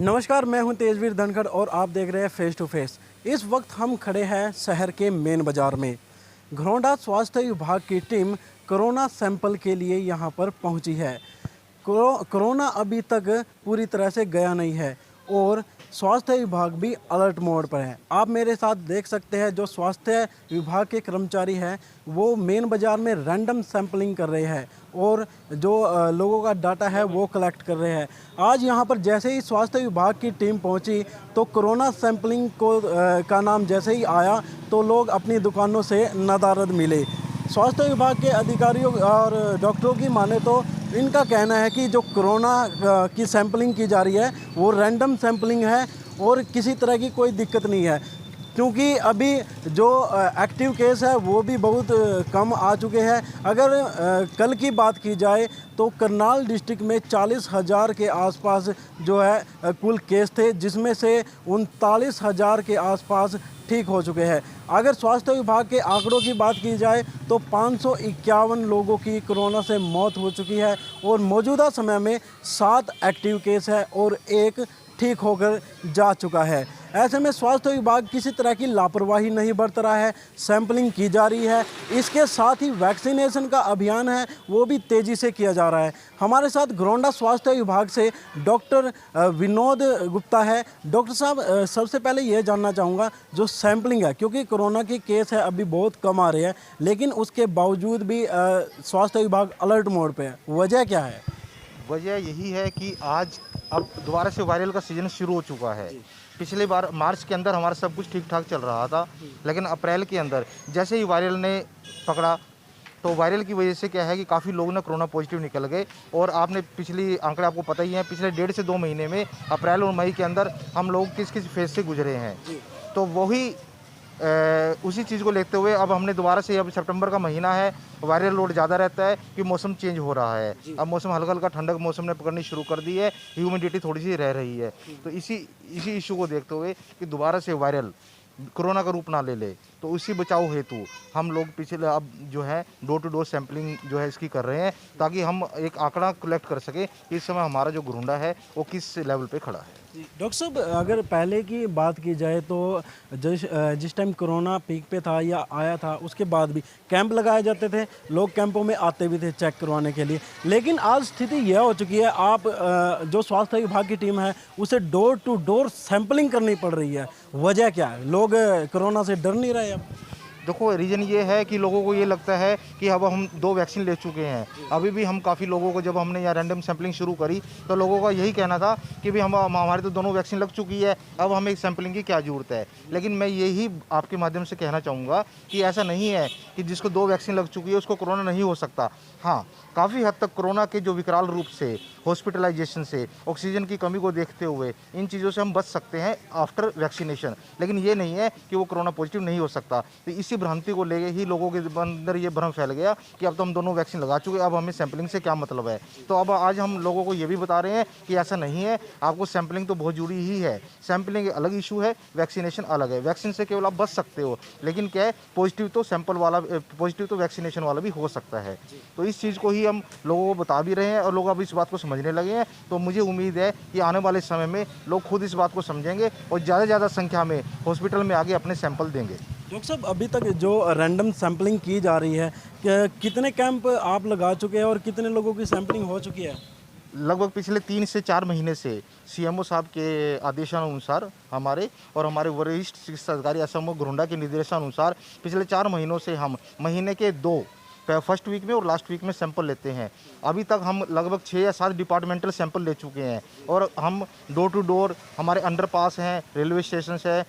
नमस्कार, मैं हूं तेजवीर धनखड़ और आप देख रहे हैं फेस टू फेस। इस वक्त हम खड़े हैं शहर के मेन बाज़ार में। घरौंडा स्वास्थ्य विभाग की टीम कोरोना सैंपल के लिए यहां पर पहुंची है। कोरोना अभी तक पूरी तरह से गया नहीं है और स्वास्थ्य विभाग भी अलर्ट मोड पर है। आप मेरे साथ देख सकते हैं, जो स्वास्थ्य विभाग के कर्मचारी हैं वो मेन बाज़ार में रैंडम सैंपलिंग कर रहे हैं और जो लोगों का डाटा है वो कलेक्ट कर रहे हैं। आज यहाँ पर जैसे ही स्वास्थ्य विभाग की टीम पहुँची तो कोरोना सैंपलिंग का नाम जैसे ही आया तो लोग अपनी दुकानों से नदारद मिले। स्वास्थ्य विभाग के अधिकारियों और डॉक्टरों की माने तो इनका कहना है कि जो कोरोना की सैंपलिंग की जा रही है वो रैंडम सैंपलिंग है और किसी तरह की कोई दिक्कत नहीं है, क्योंकि अभी जो एक्टिव केस है वो भी बहुत कम आ चुके हैं। अगर कल की बात की जाए तो करनाल डिस्ट्रिक्ट में 40,000 के आसपास जो है कुल केस थे, जिसमें से 39,000 के आसपास ठीक हो चुके हैं। अगर स्वास्थ्य विभाग के आंकड़ों की बात की जाए तो 551 लोगों की कोरोना से मौत हो चुकी है और मौजूदा समय में 7 एक्टिव केस है और 1 ठीक होकर जा चुका है। ऐसे में स्वास्थ्य विभाग किसी तरह की लापरवाही नहीं बरत रहा है, सैंपलिंग की जा रही है। इसके साथ ही वैक्सीनेशन का अभियान है वो भी तेज़ी से किया जा रहा है। हमारे साथ घरौंडा स्वास्थ्य विभाग से डॉक्टर विनोद गुप्ता है। डॉक्टर साहब, सबसे पहले ये जानना चाहूँगा, जो सैंपलिंग है, क्योंकि कोरोना के केस है अभी बहुत कम आ रहे हैं, लेकिन उसके बावजूद भी स्वास्थ्य विभाग अलर्ट मोड पर है, वजह क्या है? वजह यही है कि आज अब दोबारा से वायरल का सीज़न शुरू हो चुका है। पिछले बार मार्च के अंदर हमारा सब कुछ ठीक ठाक चल रहा था, लेकिन अप्रैल के अंदर जैसे ही वायरल ने पकड़ा तो वायरल की वजह से क्या है कि काफ़ी लोग ना कोरोना पॉजिटिव निकल गए। और आपने पिछली आंकड़े आपको पता ही है, पिछले 1.5 से 2 महीने में अप्रैल और मई के अंदर हम लोग किस किस फेज से गुजरे हैं। तो वही उसी चीज़ को लेते हुए अब हमने दोबारा से, अब सितंबर का महीना है, वायरल लोड ज़्यादा रहता है कि मौसम चेंज हो रहा है। अब मौसम हल्का हल्का ठंडक मौसम ने पकड़नी शुरू कर दी है, ह्यूमिडिटी थोड़ी सी रह रही है। तो इसी इशू को देखते हुए कि दोबारा से वायरल कोरोना का रूप ना ले ले, तो उसी बचाव हेतु हम लोग पिछले अब जो है डोर टू डोर सैंपलिंग जो है इसकी कर रहे हैं, ताकि हम एक आंकड़ा कलेक्ट कर सके कि इस समय हमारा जो घरौंडा है वो किस लेवल पे खड़ा है। डॉक्टर साहब, अगर पहले की बात की जाए तो जिस टाइम कोरोना पीक पे था या आया था उसके बाद भी कैंप लगाए जाते थे, लोग कैंपों में आते भी थे चेक करवाने के लिए, लेकिन आज स्थिति यह हो चुकी है, आप जो स्वास्थ्य विभाग की टीम है उसे डोर टू डोर सैंपलिंग करनी पड़ रही है। वजह क्या है? लोग कोरोना से डर नहीं रहे अब? देखो, रीज़न ये है कि लोगों को ये लगता है कि अब हम 2 वैक्सीन ले चुके हैं। अभी भी हम काफ़ी लोगों को, जब हमने यहाँ रैंडम सैंपलिंग शुरू करी तो लोगों का यही कहना था कि भाई हमारे तो दोनों वैक्सीन लग चुकी है, अब हमें सैंपलिंग की क्या ज़रूरत है। लेकिन मैं यही आपके माध्यम से कहना चाहूँगा कि ऐसा नहीं है कि जिसको 2 वैक्सीन लग चुकी है उसको कोरोना नहीं हो सकता। हाँ, काफ़ी हद तक कोरोना के जो विकराल रूप से, हॉस्पिटलाइजेशन से, ऑक्सीजन की कमी को देखते हुए इन चीज़ों से हम बच सकते हैं आफ्टर वैक्सीनेशन, लेकिन ये नहीं है कि वो कोरोना पॉजिटिव नहीं हो सकता। तो इसी भ्रांति को लेके ही लोगों के अंदर ये भ्रम फैल गया कि अब तो हम दोनों वैक्सीन लगा चुके, अब हमें सैंपलिंग से क्या मतलब है। तो अब आज हम लोगों को ये भी बता रहे हैं कि ऐसा नहीं है, आपको सैंपलिंग तो बहुत जरूरी ही है। सैंपलिंग एक अलग इशू है, वैक्सीनेशन अलग है। वैक्सीन से केवल आप बच सकते हो, लेकिन क्या है, पॉजिटिव तो सैंपल वाला, पॉजिटिव तो वैक्सीनेशन वाला भी हो सकता है। तो इस चीज़ को ही हम लोगों को बता भी रहे हैं और लोग अब इस बात को समझने लगे हैं। तो मुझे उम्मीद है कि आने वाले समय में लोग खुद इस बात को समझेंगे और ज़्यादा से ज़्यादा संख्या में हॉस्पिटल में आगे अपने सैंपल देंगे। डॉक्टर साहब, अभी तक जो रैंडम सैंपलिंग की जा रही है, कितने कैंप आप लगा चुके हैं और कितने लोगों की सैंपलिंग हो चुकी है? लगभग पिछले 3 से 4 महीने से सीएमओ साहब के आदेशानुसार हमारे और हमारे वरिष्ठ चिकित्सा अधिकारी एसएमओ घरौंडा के निर्देशानुसार पिछले 4 महीनों से हम महीने के 2 फर्स्ट वीक में और लास्ट वीक में सैंपल लेते हैं। अभी तक हम लगभग 6 या 7 डिपार्टमेंटल सैंपल ले चुके हैं और हम डोर टू डोर, हमारे अंडरपास हैं, रेलवे स्टेशन है,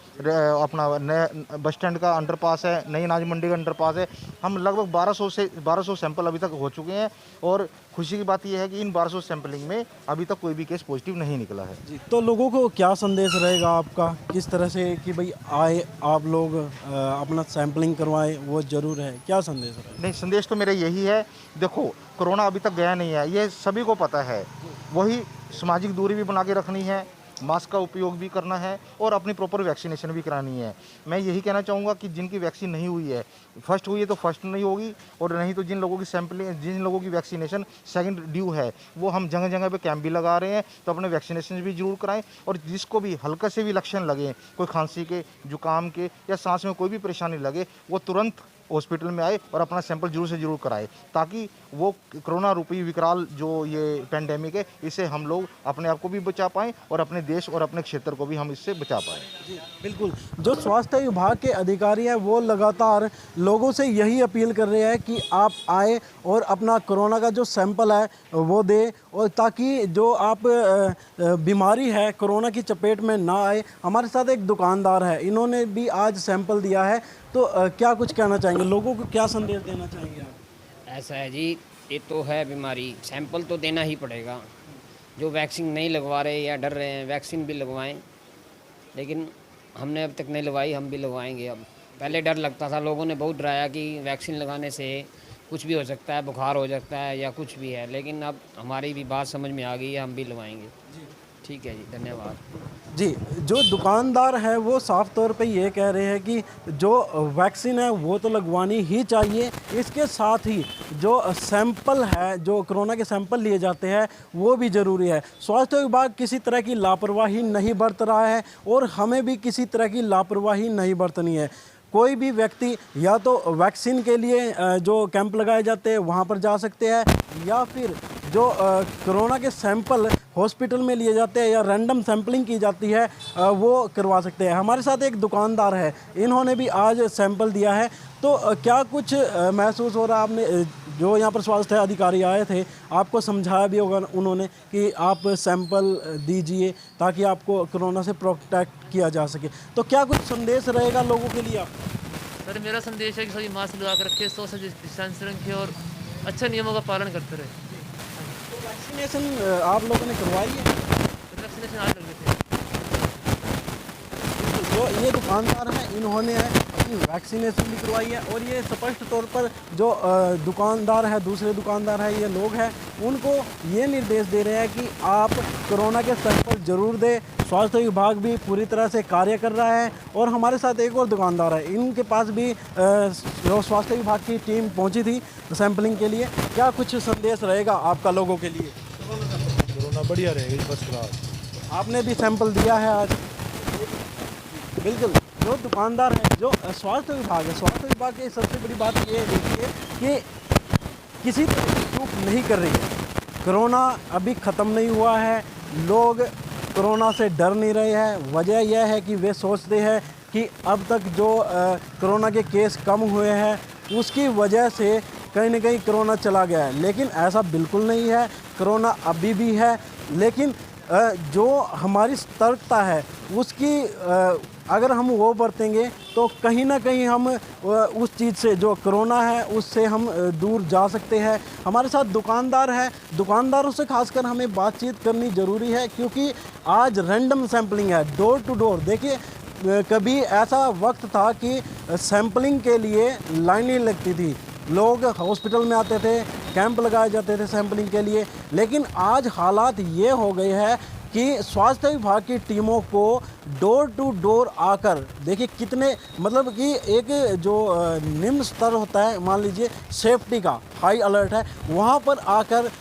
अपना नए बस स्टैंड का अंडरपास है, नई अनाज मंडी का अंडरपास है, हम लगभग 1200 सैंपल अभी तक हो चुके हैं। और खुशी की बात यह है कि इन 1200 सैंपलिंग में अभी तक कोई भी केस पॉजिटिव नहीं निकला है। जी, तो लोगों को क्या संदेश रहेगा आपका, किस तरह से कि भाई आए आप लोग अपना सैंपलिंग करवाएं, वो ज़रूर है, क्या संदेश रहेगा? नहीं, संदेश तो मेरा यही है, देखो कोरोना अभी तक गया नहीं है, ये सभी को पता है। वही सामाजिक दूरी भी बना के रखनी है, मास्क का उपयोग भी करना है और अपनी प्रॉपर वैक्सीनेशन भी करानी है। मैं यही कहना चाहूँगा कि जिनकी वैक्सीन नहीं हुई है, फर्स्ट हुई है तो फर्स्ट नहीं होगी, और नहीं तो जिन लोगों की सैम्पलिंग, जिन लोगों की वैक्सीनेशन सेकंड ड्यू है, वो हम जगह जगह पे कैंप भी लगा रहे हैं, तो अपने वैक्सीनेशन भी जरूर कराएं। और जिसको भी हल्का से भी लक्षण लगे, कोई खांसी के, जुकाम के या सांस में कोई भी परेशानी लगे, वो तुरंत हॉस्पिटल में आए और अपना सैंपल जरूर से जरूर कराए, ताकि वो कोरोना रूपी विकराल जो ये पैंडेमिक है, इससे हम लोग अपने आप को भी बचा पाएँ और अपने देश और अपने क्षेत्र को भी हम इससे बचा पाएँ। जी बिल्कुल, जो स्वास्थ्य विभाग के अधिकारी हैं वो लगातार लोगों से यही अपील कर रहे हैं कि आप आए और अपना कोरोना का जो सैंपल है वो दे, और ताकि जो आप बीमारी है कोरोना की चपेट में ना आए। हमारे साथ एक दुकानदार है, इन्होंने भी आज सैंपल दिया है, तो क्या कुछ कहना चाहेंगे, लोगों को क्या संदेश देना चाहेंगे आप? ऐसा है जी, ये तो है बीमारी, सैंपल तो देना ही पड़ेगा। जो वैक्सीन नहीं लगवा रहे या डर रहे हैं, वैक्सीन भी लगवाएं। लेकिन हमने अब तक नहीं लगवाई, हम भी लगवाएंगे अब। पहले डर लगता था, लोगों ने बहुत डराया कि वैक्सीन लगाने से कुछ भी हो सकता है, बुखार हो सकता है या कुछ भी है, लेकिन अब हमारी भी बात समझ में आ गई है, हम भी लगवाएंगे। ठीक है जी, धन्यवाद। जी, जो दुकानदार है वो साफ तौर पे ये कह रहे हैं कि जो वैक्सीन है वो तो लगवानी ही चाहिए, इसके साथ ही जो सैंपल है, जो कोरोना के सैंपल लिए जाते हैं वो भी ज़रूरी है। स्वास्थ्य विभाग किसी तरह की लापरवाही नहीं बरत रहा है और हमें भी किसी तरह की लापरवाही नहीं बरतनी है। कोई भी व्यक्ति या तो वैक्सीन के लिए जो कैंप लगाए जाते हैं वहाँ पर जा सकते हैं, या फिर जो कोरोना के सैंपल हॉस्पिटल में लिए जाते हैं या रैंडम सैंपलिंग की जाती है वो करवा सकते हैं। हमारे साथ एक दुकानदार है, इन्होंने भी आज सैंपल दिया है, तो क्या कुछ महसूस हो रहा है? आपने जो यहाँ पर स्वास्थ्य अधिकारी आए थे आपको समझाया भी होगा उन्होंने कि आप सैंपल दीजिए ताकि आपको कोरोना से प्रोटेक्ट किया जा सके, तो क्या कुछ संदेश रहेगा लोगों के लिए आप? सर मेरा संदेश है कि सभी मास्क लगा कर रखें, सोशल डिस्टेंस रखें और अच्छे नियमों का पालन करते रहे। तो वैक्सीनेशन आप लोगों ने करवाई है? वैक्सीनेशन आज लगे थे। जो ये दुकानदार हैं इन्होंने अपनी वैक्सीनेशन भी करवाई है, और ये स्पष्ट तौर पर जो दुकानदार है, दूसरे दुकानदार है, ये लोग हैं, उनको ये निर्देश दे रहे हैं कि आप कोरोना के सैंपल जरूर दें। स्वास्थ्य विभाग भी पूरी तरह से कार्य कर रहा है, और हमारे साथ एक और दुकानदार है, इनके पास भी जो स्वास्थ्य विभाग की टीम पहुंची थी सैंपलिंग के लिए। क्या कुछ संदेश रहेगा आपका लोगों के लिए? कोरोना बढ़िया रहेगी, बस क्लास। आपने भी सैंपल दिया है आज? बिल्कुल, जो दुकानदार है, जो स्वास्थ्य विभाग है, स्वास्थ्य विभाग की सबसे बड़ी बात ये है देखिए कि किसी तरह की चूक नहीं कर रही है। कोरोना अभी ख़त्म नहीं हुआ है, लोग कोरोना से डर नहीं रहे हैं। वजह यह है कि वे सोचते हैं कि अब तक जो कोरोना के केस कम हुए हैं उसकी वजह से कहीं ना कहीं कोरोना चला गया है, लेकिन ऐसा बिल्कुल नहीं है। कोरोना अभी भी है, लेकिन जो हमारी सतर्कता है उसकी अगर हम वो बरतेंगे तो कहीं ना कहीं हम उस चीज़ से, जो कोरोना है, उससे हम दूर जा सकते हैं। हमारे साथ दुकानदार है, दुकानदारों से खासकर हमें बातचीत करनी ज़रूरी है, क्योंकि आज रैंडम सैंपलिंग है, डोर टू डोर। देखिए, कभी ऐसा वक्त था कि सैंपलिंग के लिए लाइनें लगती थी, लोग हॉस्पिटल में आते थे, कैंप लगाए जाते थे सैंपलिंग के लिए, लेकिन आज हालात ये हो गए हैं कि स्वास्थ्य विभाग की टीमों को डोर टू डोर आकर, देखिए कितने, मतलब कि एक जो निम्न स्तर होता है, मान लीजिए सेफ्टी का हाई अलर्ट है, वहाँ पर आकर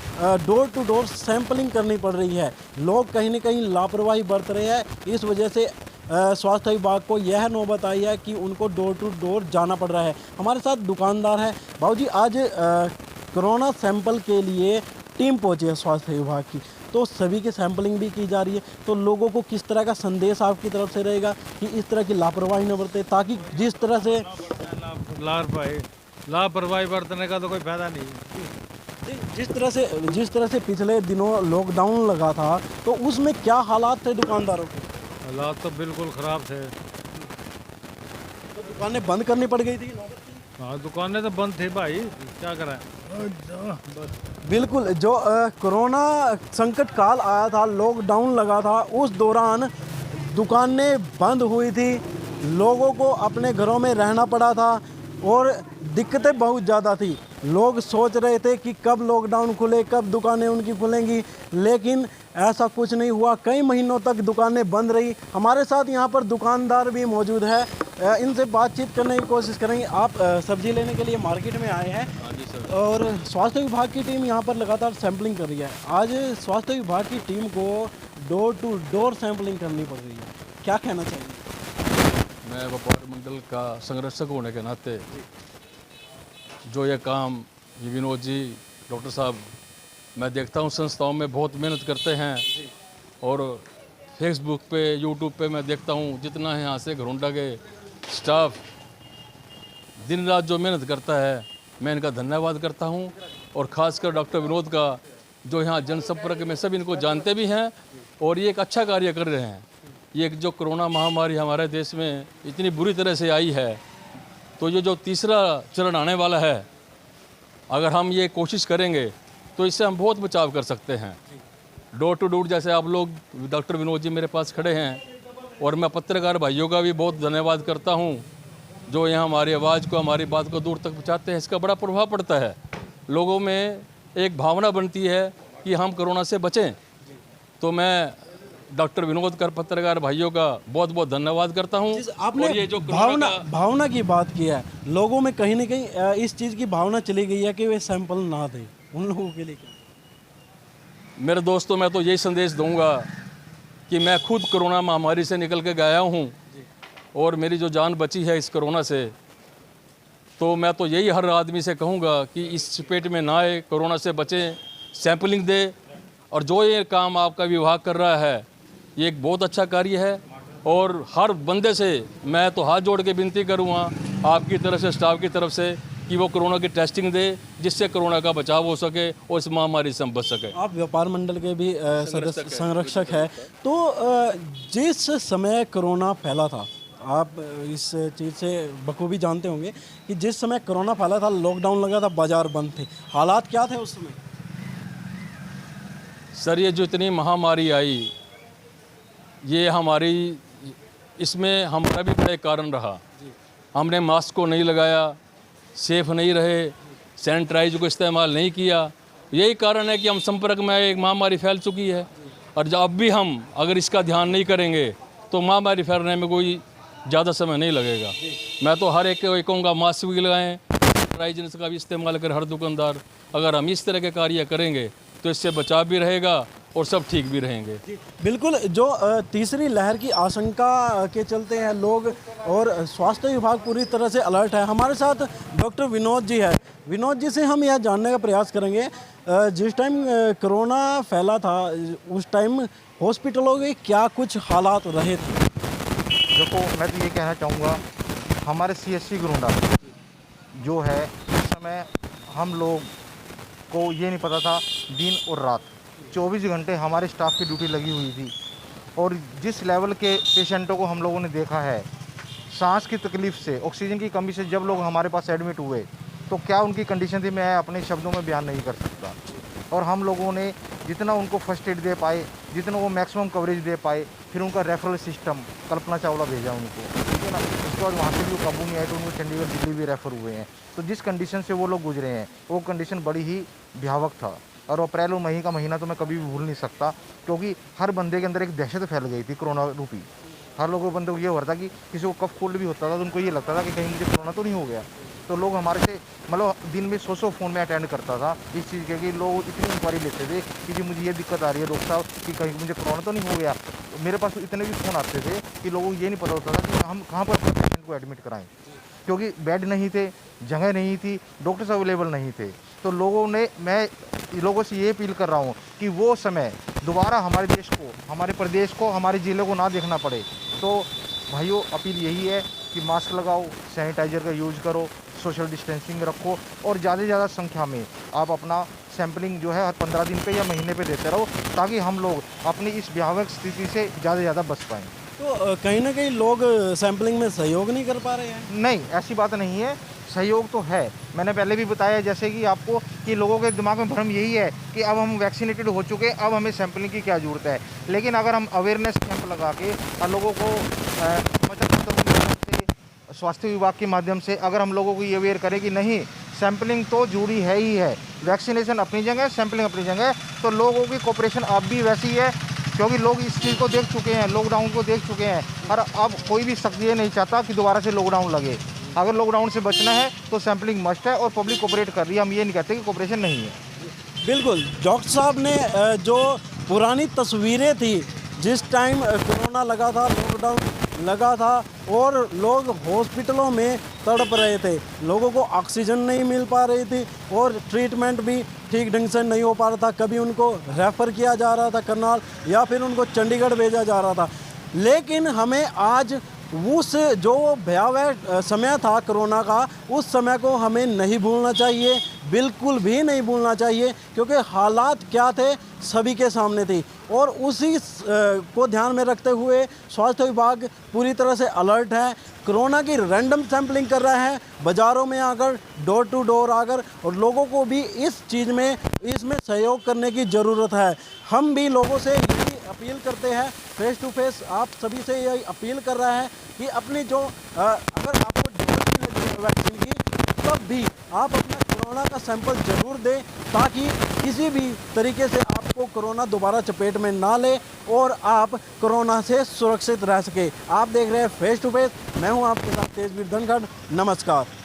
डोर टू डोर सैंपलिंग करनी पड़ रही है। लोग कहीं ना कहीं लापरवाही बरत रहे हैं, इस वजह से स्वास्थ्य विभाग को यह नौबत आई है कि उनको डोर टू डोर जाना पड़ रहा है। हमारे साथ दुकानदार हैं। बाबूजी, आज कोरोना सैंपल के लिए टीम पहुंची है स्वास्थ्य विभाग की, तो सभी की सैंपलिंग भी की जा रही है, तो लोगों को किस तरह का संदेश आपकी तरफ से रहेगा कि इस तरह की लापरवाही न बरते, ताकि जिस तरह से लापरवाही बरतने का तो कोई फायदा नहीं। जिस तरह से पिछले दिनों लॉकडाउन लगा था, तो उसमें क्या हालात थे दुकानदारों के? हालात तो बिल्कुल ख़राब थे, तो दुकानें बंद करनी पड़ गई थी। हाँ, दुकानें तो बंद थी भाई, क्या करें। बिल्कुल, जो कोरोना संकट काल आया था, लॉकडाउन लगा था, उस दौरान दुकानें बंद हुई थी, लोगों को अपने घरों में रहना पड़ा था और दिक्कतें बहुत ज़्यादा थी। लोग सोच रहे थे कि कब लॉकडाउन खुले, कब दुकानें उनकी खुलेंगी, लेकिन ऐसा कुछ नहीं हुआ। कई महीनों तक दुकानें बंद रही। हमारे साथ यहाँ पर दुकानदार भी मौजूद है, इनसे बातचीत करने की कोशिश करेंगे। आप सब्जी लेने के लिए मार्केट में आए हैं और स्वास्थ्य विभाग की टीम यहाँ पर लगातार सैंपलिंग कर रही है। आज स्वास्थ्य विभाग की टीम को डोर टू डोर सैंपलिंग करनी पड़ रही है, क्या कहना चाहिए? मैं व्यापार मंडल का संरक्षक होने के नाते जो ये काम ये विनोद जी, डॉक्टर साहब, मैं देखता हूँ संस्थाओं में बहुत मेहनत करते हैं और फेसबुक पे, यूट्यूब पे मैं देखता हूँ जितना है यहाँ से घरोंडा के स्टाफ दिन रात जो मेहनत करता है, मैं इनका धन्यवाद करता हूँ। और ख़ासकर डॉक्टर विनोद का जो यहाँ जनसंपर्क में सब इनको जानते भी हैं और ये एक अच्छा कार्य कर रहे हैं। ये जो कोरोना महामारी हमारे देश में इतनी बुरी तरह से आई है, तो ये जो तीसरा चरण आने वाला है, अगर हम ये कोशिश करेंगे तो इससे हम बहुत बचाव कर सकते हैं। डोर टू डोर जैसे आप लोग, डॉक्टर विनोद जी मेरे पास खड़े हैं, और मैं पत्रकार भाइयों का भी बहुत धन्यवाद करता हूं जो यहाँ हमारी आवाज़ को, हमारी बात को दूर तक पहुँचाते हैं। इसका बड़ा प्रभाव पड़ता है, लोगों में एक भावना बनती है कि हम कोरोना से बचें। तो मैं डॉक्टर विनोद कर पत्रकार भाइयों का बहुत बहुत धन्यवाद करता हूं। आपने और ये जो भावना की बात की है, लोगों में कहीं ना कहीं इस चीज़ की भावना चली गई है कि वे सैंपल ना दें, उन लोगों के लिए क्या? मेरे दोस्तों, मैं तो यही संदेश दूंगा कि मैं खुद कोरोना महामारी से निकल के गया हूं और मेरी जो जान बची है इस कोरोना से, तो मैं तो यही हर आदमी से कहूंगा कि इस चपेट में ना आए, कोरोना से बचें, सैंपलिंग दे। और जो ये काम आपका विभाग कर रहा है, ये एक बहुत अच्छा कार्य है और हर बंदे से मैं तो हाथ जोड़ के विनती करूँगा आपकी तरफ से, स्टाफ की तरफ से, कि वो कोरोना की टेस्टिंग दे जिससे कोरोना का बचाव हो सके और इस महामारी से हम बच सके। आप व्यापार मंडल के भी सदस्य संरक्षक है, तो जिस समय कोरोना फैला था, आप इस चीज़ से बखूबी जानते होंगे कि जिस समय कोरोना फैला था, लॉकडाउन लगा था, बाजार बंद थे, हालात क्या थे उस समय? सर, ये जो इतनी महामारी आई, ये हमारी, इसमें हमारा भी बड़ा कारण रहा। हमने मास्क को नहीं लगाया, सेफ नहीं रहे, सैनिटाइज को इस्तेमाल नहीं किया। यही कारण है कि हम संपर्क में एक महामारी फैल चुकी है। और जब अब भी हम अगर इसका ध्यान नहीं करेंगे तो महामारी फैलने में कोई ज़्यादा समय नहीं लगेगा। मैं तो हर एक को कहूँगा मास्क भी लगाएं, सैनिटाइजर का भी इस्तेमाल करें हर दुकानदार। अगर हम इस तरह के कार्य करेंगे तो इससे बचाव भी रहेगा और सब ठीक भी रहेंगे। बिल्कुल, जो तीसरी लहर की आशंका के चलते हैं लोग, और स्वास्थ्य विभाग पूरी तरह से अलर्ट है। हमारे साथ डॉक्टर विनोद जी है। विनोद जी से हम यह जानने का प्रयास करेंगे, जिस टाइम कोरोना फैला था उस टाइम हॉस्पिटलों के क्या कुछ हालात रहे थे? देखो, मैं तो ये कहना चाहूँगा, हमारे CSC घरोंडा जो है, उस समय हम लोग को ये नहीं पता था, दिन और रात 24 घंटे हमारे स्टाफ की ड्यूटी लगी हुई थी। और जिस लेवल के पेशेंटों को हम लोगों ने देखा है, सांस की तकलीफ़ से, ऑक्सीजन की कमी से जब लोग हमारे पास एडमिट हुए, तो क्या उनकी कंडीशन थी, मैं अपने शब्दों में बयान नहीं कर सकता। और हम लोगों ने जितना उनको फर्स्ट एड दे पाए, जितना वो मैक्सिमम कवरेज दे पाए, फिर उनका रेफरल सिस्टम कल्पना चावला भेजा उनको, ठीक है ना। उसके बाद वहाँ से भी वो काबू नहीं आए तो उनको चंडीगढ़, दिल्ली भी रेफ़र हुए हैं। तो जिस कंडीशन से वो लोग गुजरे हैं, वो कंडीशन बड़ी ही भयावह था। और अप्रैल और मई का महीना तो मैं कभी भी भूल नहीं सकता, क्योंकि हर बंदे के अंदर एक दहशत फैल गई थी कोरोना रूपी। हर लोगों बंदे को ये हो रहा था कि किसी को कफ कोल्ड भी होता था तो उनको ये लगता था कि कहीं मुझे कोरोना तो नहीं हो गया। तो लोग हमारे से मतलब दिन में 100 फ़ोन में अटेंड करता था इस चीज़ के, कि लोग इतनी इंक्वायरी लेते थे कि जी मुझे ये दिक्कत आ रही है डॉक्टर साहब, कि कहीं मुझे कोरोना तो नहीं हो गया। मेरे पास इतने भी फ़ोन आते थे कि लोगों को ये नहीं पता होता था कि हम कहाँ पर पेशेंट को एडमिट कराएं, क्योंकि बेड नहीं थे, जगह नहीं थी, डॉक्टर्स अवेलेबल नहीं थे। तो लोगों ने, मैं लोगों से ये अपील कर रहा हूँ कि वो समय दोबारा हमारे देश को, हमारे प्रदेश को, हमारे ज़िले को ना देखना पड़े। तो भाइयों, अपील यही है कि मास्क लगाओ, सैनिटाइज़र का यूज़ करो, सोशल डिस्टेंसिंग रखो और ज़्यादा से ज़्यादा संख्या में आप अपना सैम्पलिंग जो है हर 15 दिन पे या महीने पे देते रहो, ताकि हम लोग अपनी इस भयावह स्थिति से ज़्यादा से ज़्यादा बच पाएँ। तो कहीं ना कहीं लोग सैंपलिंग में सहयोग नहीं कर पा रहे हैं? नहीं, ऐसी बात नहीं है, सहयोग तो है। मैंने पहले भी बताया जैसे कि आपको, कि लोगों के दिमाग में भ्रम यही है कि अब हम वैक्सीनेटेड हो चुके, अब हमें सैंपलिंग की क्या ज़रूरत है। लेकिन अगर हम अवेयरनेस कैंप लगा के लोगों को स्वास्थ्य विभाग के माध्यम से अगर हम लोगों को ये अवेयर करें कि नहीं, सैम्पलिंग तो जुड़ी है ही है। वैक्सीनेशन अपनी जगह, सैम्पलिंग अपनी जगह। तो लोगों की कोऑपरेशन अब भी वैसी है, क्योंकि लोग इस चीज़ को देख चुके हैं, लॉकडाउन को देख चुके हैं, और अब कोई भी शख्स ये नहीं चाहता कि दोबारा से लॉकडाउन लगे। अगर लॉकडाउन से बचना है तो सैम्पलिंग मस्ट है, और पब्लिक कोऑपरेट कर रही है। हम ये नहीं कहते कि कोऑपरेशन नहीं है। बिल्कुल, डॉक्टर साहब ने जो पुरानी तस्वीरें थी, जिस टाइम कोरोना लगा था, लॉकडाउन लगा था और लोग हॉस्पिटलों में तड़प रहे थे, लोगों को ऑक्सीजन नहीं मिल पा रही थी और ट्रीटमेंट भी ठीक ढंग से नहीं हो पा रहा था। कभी उनको रेफ़र किया जा रहा था करनाल, या फिर उनको चंडीगढ़ भेजा जा रहा था। लेकिन हमें आज उस जो भयावह समय था कोरोना का, उस समय को हमें नहीं भूलना चाहिए, बिल्कुल भी नहीं भूलना चाहिए, क्योंकि हालात क्या थे सभी के सामने थी। और उसी को ध्यान में रखते हुए स्वास्थ्य विभाग पूरी तरह से अलर्ट है। कोरोना की रैंडम सैंपलिंग कर रहा है, बाज़ारों में आकर, डोर टू डोर आकर, और लोगों को भी इस चीज़ में इसमें सहयोग करने की ज़रूरत है। हम भी लोगों से यही अपील करते हैं, फेस टू फेस आप सभी से यही अपील कर रहा है कि अपनी जो अगर आपको डोज भी लगी है वैक्सीन की, तब भी आप अपना कोरोना का सैंपल ज़रूर दें, ताकि किसी भी तरीके से आपको कोरोना दोबारा चपेट में ना ले और आप कोरोना से सुरक्षित रह सके। आप देख रहे हैं फेस टू फेस, मैं हूं आपके साथ तेजवीर धनखड़। नमस्कार।